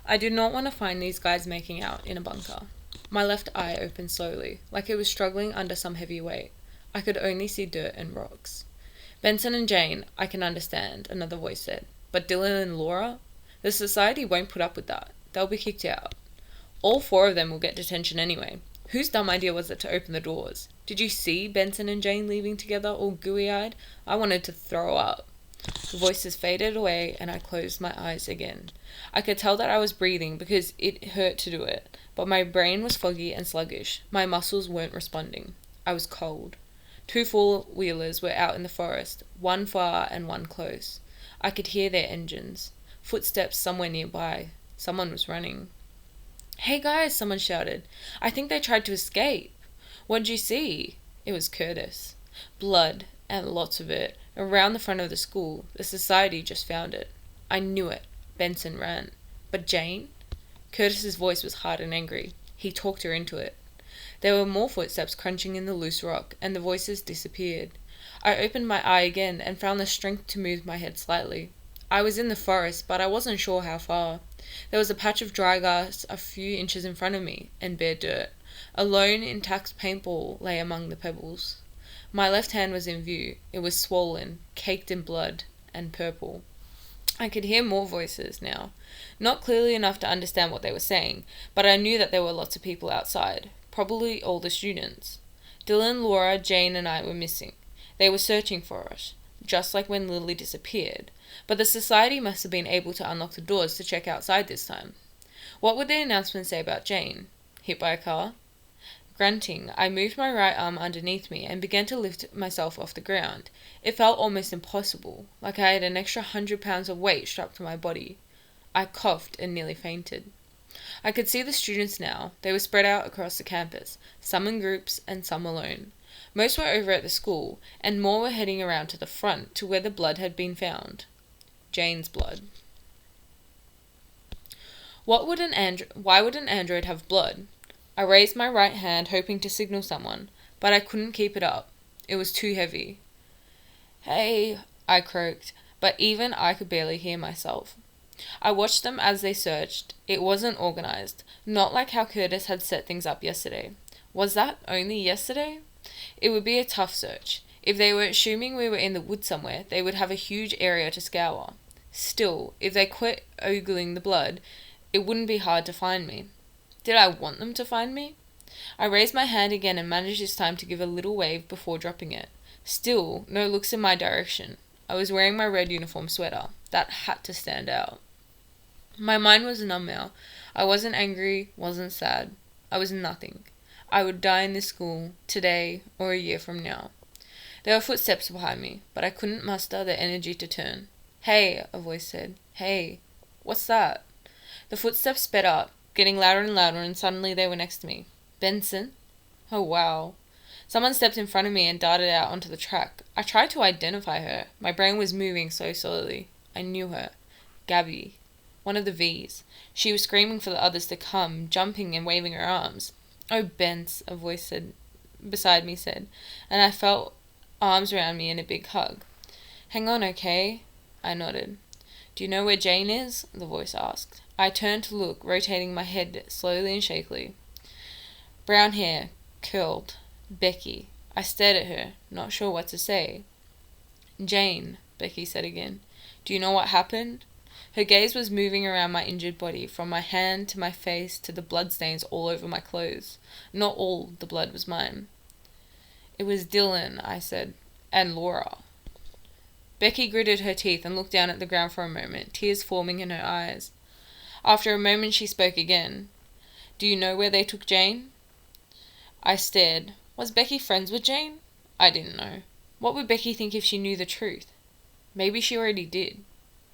I did not want to find these guys making out in a bunker. My left eye opened slowly, like it was struggling under some heavy weight. I could only see dirt and rocks. Benson and Jane, I can understand, another voice said. But Dylan and Laura? The society won't put up with that. They'll be kicked out. All four of them will get detention anyway. Whose dumb idea was it to open the doors? Did you see Benson and Jane leaving together, all gooey-eyed? I wanted to throw up. The voices faded away and I closed my eyes again. I could tell that I was breathing because it hurt to do it, but my brain was foggy and sluggish. My muscles weren't responding. I was cold. Two four-wheelers were out in the forest, one far and one close. I could hear their engines. Footsteps somewhere nearby. Someone was running. "Hey guys," someone shouted. "I think they tried to escape." "What'd you see?" It was Curtis. Blood, and lots of it, around the front of the school. The society just found it. I knew it. Benson ran. But Jane? Curtis's voice was hard and angry. He talked her into it. There were more footsteps crunching in the loose rock, and the voices disappeared. I opened my eye again and found the strength to move my head slightly. I was in the forest, but I wasn't sure how far. There was a patch of dry grass a few inches in front of me, and bare dirt. A lone, intact paintball lay among the pebbles. My left hand was in view. It was swollen, caked in blood, and purple. I could hear more voices now. Not clearly enough to understand what they were saying, but I knew that there were lots of people outside. Probably all the students. Dylan, Laura, Jane, and I were missing. They were searching for us, just like when Lily disappeared. But the society must have been able to unlock the doors to check outside this time. What would the announcement say about Jane? Hit by a car? Grunting, I moved my right arm underneath me and began to lift myself off the ground. It felt almost impossible, like I had an extra 100 pounds of weight strapped to my body. I coughed and nearly fainted. I could see the students now. They were spread out across the campus, some in groups and some alone. Most were over at the school, and more were heading around to the front, to where the blood had been found. Jane's blood. Why would an android have blood? I raised my right hand, hoping to signal someone, but I couldn't keep it up. It was too heavy. "Hey," I croaked, but even I could barely hear myself. I watched them as they searched. It wasn't organized, not like how Curtis had set things up yesterday. Was that only yesterday? It would be a tough search. If they were assuming we were in the woods somewhere, they would have a huge area to scour. Still, if they quit ogling the blood, it wouldn't be hard to find me. Did I want them to find me? I raised my hand again and managed this time to give a little wave before dropping it. Still, no looks in my direction. I was wearing my red uniform sweater. That had to stand out. My mind was numb now. I wasn't angry, wasn't sad. I was nothing. I would die in this school, today or a year from now. There were footsteps behind me, but I couldn't muster the energy to turn. "Hey," a voice said. "Hey." "What's that?" The footsteps sped up, getting louder and louder, and suddenly they were next to me. "Benson?" Oh, wow. Someone stepped in front of me and darted out onto the track. I tried to identify her. My brain was moving so slowly. I knew her. Gabby. One of the V's. She was screaming for the others to come, jumping and waving her arms. "Oh, Bence," a voice beside me said, and I felt arms around me in a big hug. "Hang on, okay?" I nodded. "Do you know where Jane is?" the voice asked. I turned to look, rotating my head slowly and shakily. Brown hair, curled. Becky. I stared at her, not sure what to say. "Jane," Becky said again. "Do you know what happened?" Her gaze was moving around my injured body, from my hand to my face to the bloodstains all over my clothes. Not all the blood was mine. "It was Dylan," I said, "and Laura." Becky gritted her teeth and looked down at the ground for a moment, tears forming in her eyes. After a moment she spoke again. "Do you know where they took Jane?" I stared. Was Becky friends with Jane? I didn't know. What would Becky think if she knew the truth? Maybe she already did.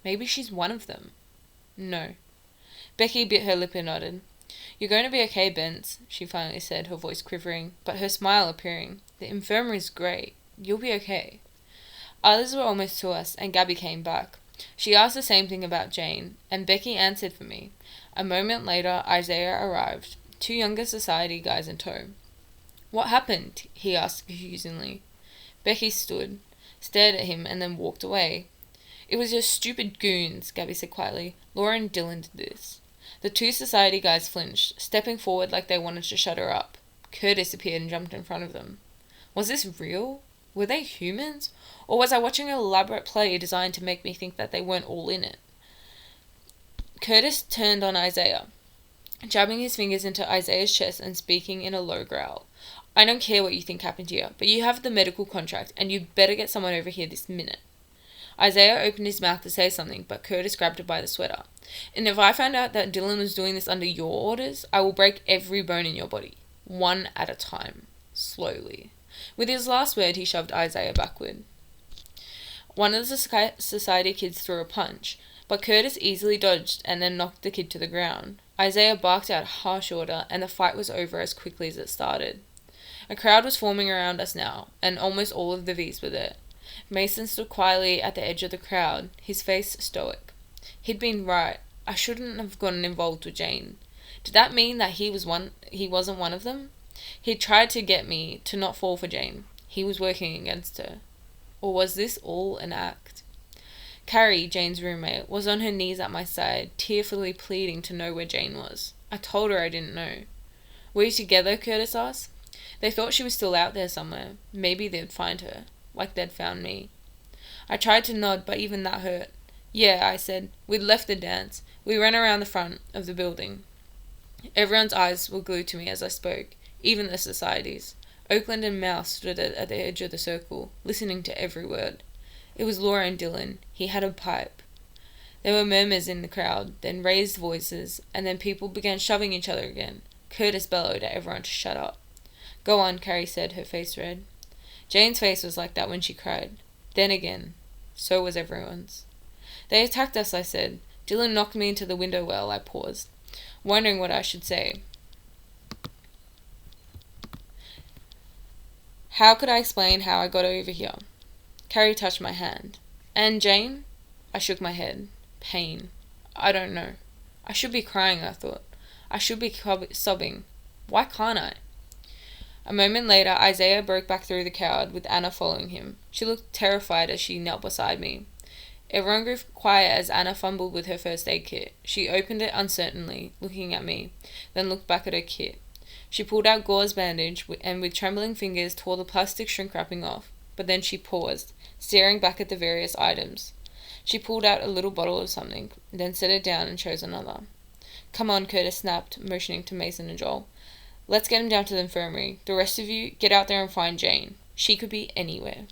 Maybe she's one of them. No. Becky bit her lip and nodded. "You're going to be okay, Bence," she finally said, her voice quivering, but her smile appearing. "The infirmary's great. You'll be okay." Others were almost to us, and Gabby came back. She asked the same thing about Jane, and Becky answered for me. A moment later, Isaiah arrived, 2 younger society guys in tow. "What happened?" he asked confusingly. Becky stood, stared at him, and then walked away. "It was your stupid goons," Gabby said quietly. "Laura and Dylan did this." The two society guys flinched, stepping forward like they wanted to shut her up. Curtis appeared and jumped in front of them. Was this real? Were they humans? Or was I watching an elaborate play designed to make me think that they weren't all in it? Curtis turned on Isaiah, jabbing his fingers into Isaiah's chest and speaking in a low growl. I don't care what you think happened here, but you have the medical contract, and you better get someone over here this minute. Isaiah opened his mouth to say something, but Curtis grabbed her by the sweater. And if I find out that Dylan was doing this under your orders, I will break every bone in your body, one at a time, slowly. With his last word, he shoved Isaiah backward. One of the society kids threw a punch, but Curtis easily dodged and then knocked the kid to the ground. Isaiah barked out a harsh order, and the fight was over as quickly as it started. A crowd was forming around us now, and almost all of the V's were there. Mason stood quietly at the edge of the crowd, his face stoic. He'd been right. I shouldn't have gotten involved with Jane. Did that mean that he wasn't one of them? He'd tried to get me to not fall for Jane. He was working against her. Or was this all an act? Carrie, Jane's roommate, was on her knees at my side, tearfully pleading to know where Jane was. I told her I didn't know. Were you together? Curtis asked. They thought she was still out there somewhere. Maybe they'd find her, like they'd found me. I tried to nod, but even that hurt. Yeah, I said. We'd left the dance. We ran around the front of the building. Everyone's eyes were glued to me as I spoke, even the societies. Oakland and Mouse stood at the edge of the circle, listening to every word. It was Laura and Dylan. He had a pipe. There were murmurs in the crowd, then raised voices, and then people began shoving each other again. Curtis bellowed at everyone to shut up. Go on, Carrie said, her face red. Jane's face was like that when she cried. Then again, so was everyone's. They attacked us, I said. Dylan knocked me into the window well. I paused, wondering what I should say. How could I explain how I got over here? Carrie touched my hand. And Jane? I shook my head. Pain. I don't know. I should be crying, I thought. I should be sobbing. Why can't I? A moment later, Isaiah broke back through the crowd, with Anna following him. She looked terrified as she knelt beside me. Everyone grew quiet as Anna fumbled with her first aid kit. She opened it uncertainly, looking at me, then looked back at her kit. She pulled out gauze bandage and with trembling fingers tore the plastic shrink wrapping off, but then she paused, staring back at the various items. She pulled out a little bottle of something, then set it down and chose another. Come on, Curtis snapped, motioning to Mason and Joel. Let's get him down to the infirmary. The rest of you, get out there and find Jane. She could be anywhere.